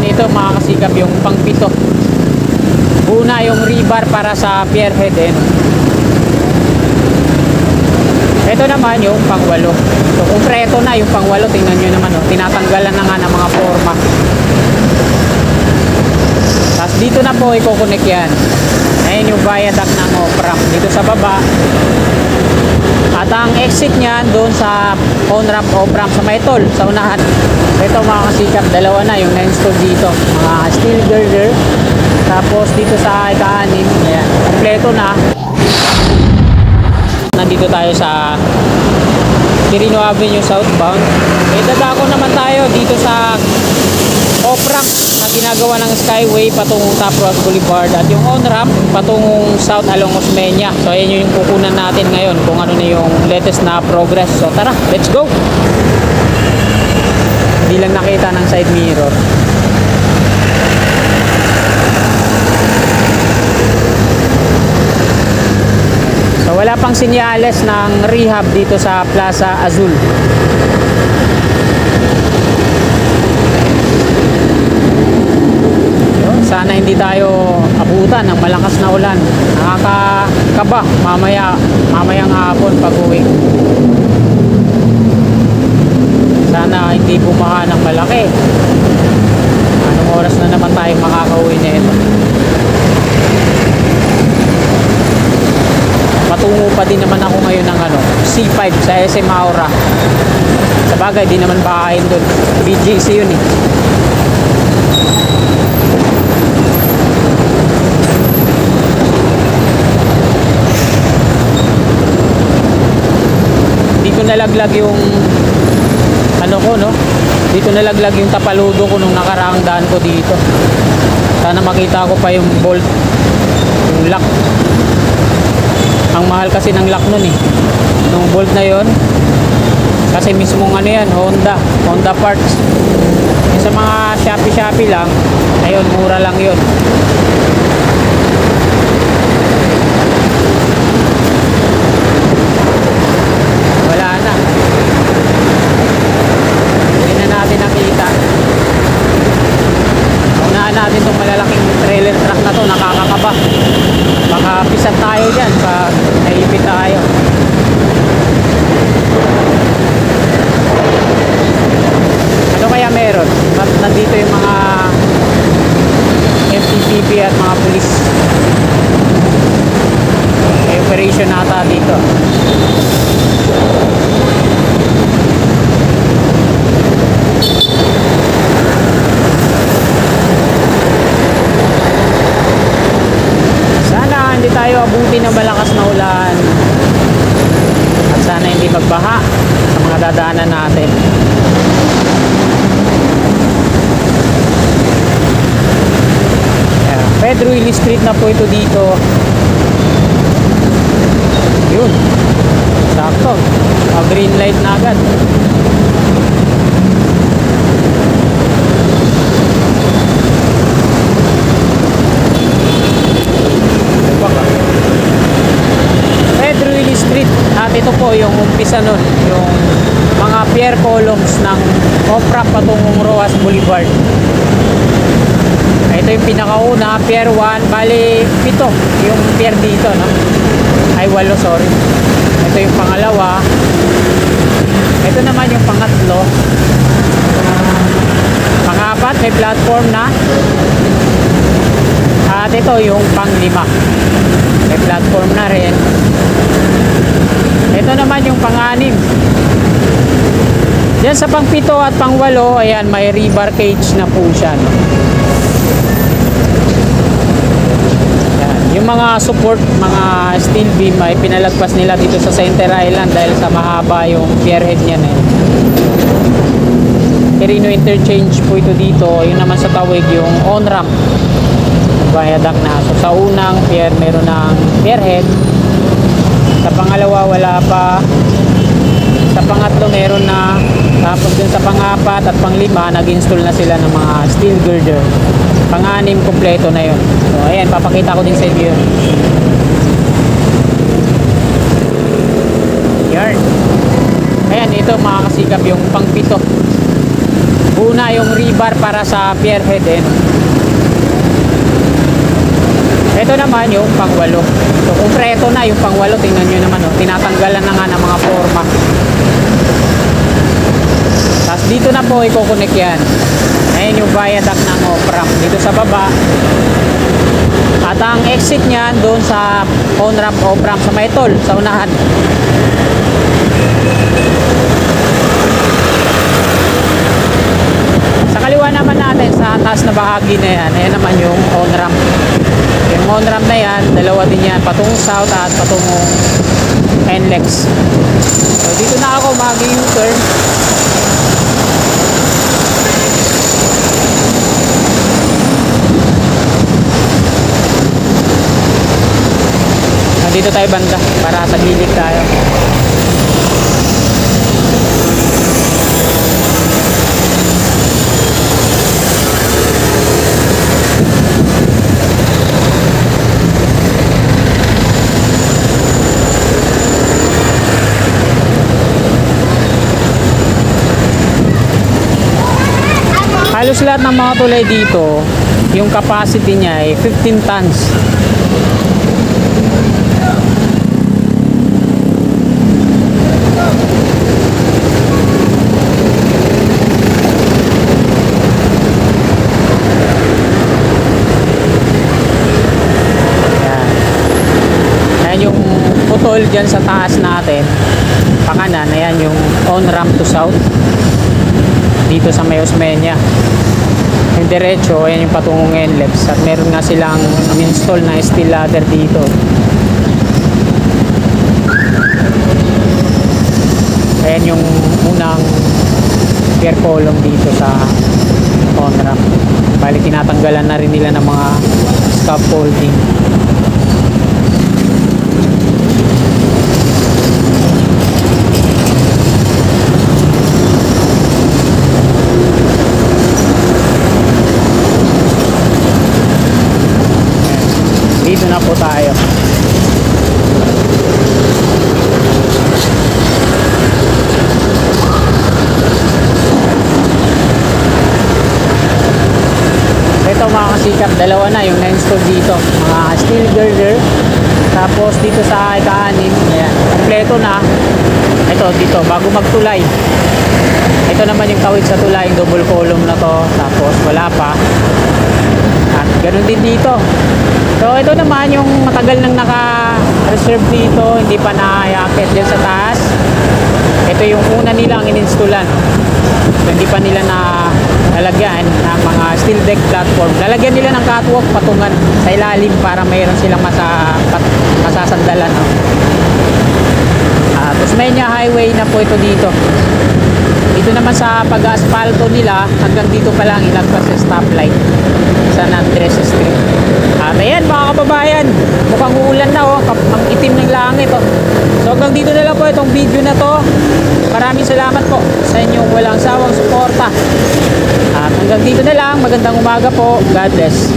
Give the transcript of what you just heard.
ito mga kasikap yung pang-pito. Una yung rebar para sa pierhead eh. Ito naman yung pang-walo. So kumpleto na yung pang-walo. Tingnan nyo naman, oh. Tinatanggalan na nga ng mga forma. Tapos dito na po i-connect yan. Ayan yung viaduct ng OPRAM dito sa baba. At ang exit niyan doon sa on-ramp OPRAM sa may toll, sa unahan. Ito mga kasikap, dalawa na yung na-install dito. Mga steel girder. Tapos dito sa ika-anim, ayan, kompleto na. Nandito tayo sa Quirino Avenue southbound. Dadako naman tayo dito sa off-ramp na ginagawa ng Skyway patungong Top Ross Boulevard at yung on-ramp patungong south along Osmeña. So ayan yung kukunan natin ngayon kung ano na yung latest na progress. So tara, let's go! Hindi lang nakita ng side mirror. So wala pang sinyales ng rehab dito sa Plaza Azul. Sana hindi tayo abutan ng malakas na ulan. Nakakakaba mamayang hapon pag uwi. Sana hindi bumaha ng malaki. Anong oras na naman tayo makakauwi na ito? Patungo pa din naman ako ngayon ng C5 sa SM Aura. Sa bagay, di naman bahain doon. BGC yun eh. Dito nalaglag yung dito nalaglag yung tapaludo ko nung nakaraang daan ko dito. Sana makita ko pa yung bolt, yung lock. Ang mahal kasi ng lock nun eh, nung bolt na yon. Kasi mismong yan, Honda parts. Sa mga Shopee lang, ayun, mura lang yun. Wala na, hindi na natin nakita. Unahan natin itong malalaking trailer truck na to, nakakakaba. Baka pisat tayo dyan pag naipit tayo. Ano kaya meron? Nandito yung mga FTPP at mga pulis. May operation nata dito. Hindi tayo abuti ng malakas na ulan at sana hindi magbaha sa mga dadaanan natin. Pedro Ili Street na po ito dito. Yun, sakto, green light na agad. At ito po yung umpisa nun, yung mga pier columns ng OPRAM patungong Rojas Boulevard. Ito yung pinakauna, pier 1, bali 7 yung pier dito, no? Ay 8, sorry. Ito yung pangalawa. Ito naman yung pangatlo. Pang-apat, may platform na. At ito yung pang-5, may platform na rin. Ito naman yung pang-6. Diyan sa pang-7 at pang-8, ayan, may rebar cage na po siya, no? Ayan, yung mga support, mga steel beam ay pinalagpas nila dito sa Center Island dahil sa mahaba yung pierhead niya na yun. Quirino interchange po ito dito. Yun naman sa tawid yung on-ramp viaduct na. So sa unang pier meron ng pierhead. Sa pangalawa wala pa. Sa pangatlo meron na. Tapos dun sa pang-4 at pang-5 nag-install na sila ng mga steel girder. Pang-6 kompleto na yun. So ayan, papakita ko din sa inyo yun. Yan. Ayan, ito mga kasikap yung pang-7. una yung rebar para sa pierhead eh. Ito naman yung pangwalo. So kumpleto na yung pangwalo. Tingnan nyo naman, oh. Tinatanggalan na nga ng mga forma. Tapos dito na po i-connect yan. Ayan yung viaduct ng OPRAM dito sa baba. At ang exit niyan doon sa on-ramp OPRAM sa may toll, sa unahan. Sa kaliwa naman natin, sa taas na bahagi na yan, ayan naman yung on-ramp. Yung on-ramp na yan, dalawa din yan, patungong south at patungong NLEX. So dito na ako mag-U-turn. Dito tayo banda para sa gilid tayo. Halos lahat ng mga tulay dito, yung capacity niya ay 15 tons. Dyan sa taas natin pakanan, ayan yung on-ramp to south dito sa may Osmeña. Yung diretso, ayan yung patungong NLEX. At meron nga silang install na steel ladder dito. Ayan yung unang pier column dito sa on-ramp. Bali tinatanggalan na rin nila ng mga scaffolding. Dito na po tayo. Ito mga kasikap, dalawa na yung na-install dito. Mga steel girder. Tapos dito sa ika-anim, ayan, kompleto na. Ito dito, bago magtulay. Ito naman yung kawit sa tulay, yung double column na to. Tapos wala pa. At ganoon din dito. So ito naman yung matagal nang naka-reserve dito, hindi pa na-i-akit dyan sa taas. Ito yung una nilang in-installan. So, hindi pa nila na lalagyan ng mga steel deck platform. Lalagyan nila ng catwalk patungan sa ilalim para mayroon silang masasandalan. No? Osmeña Highway na po ito dito. Dito naman sa pag-aspalto nila, hanggang dito pa lang ilagpas sa stoplight sa Andres Street. At ayan mga kababayan, mukhang uulan na oh, ang itim ng langit oh. So hanggang dito na lang po itong video na to. Maraming salamat po sa inyong walang sawang suporta. At hanggang dito na lang, magandang umaga po. God bless.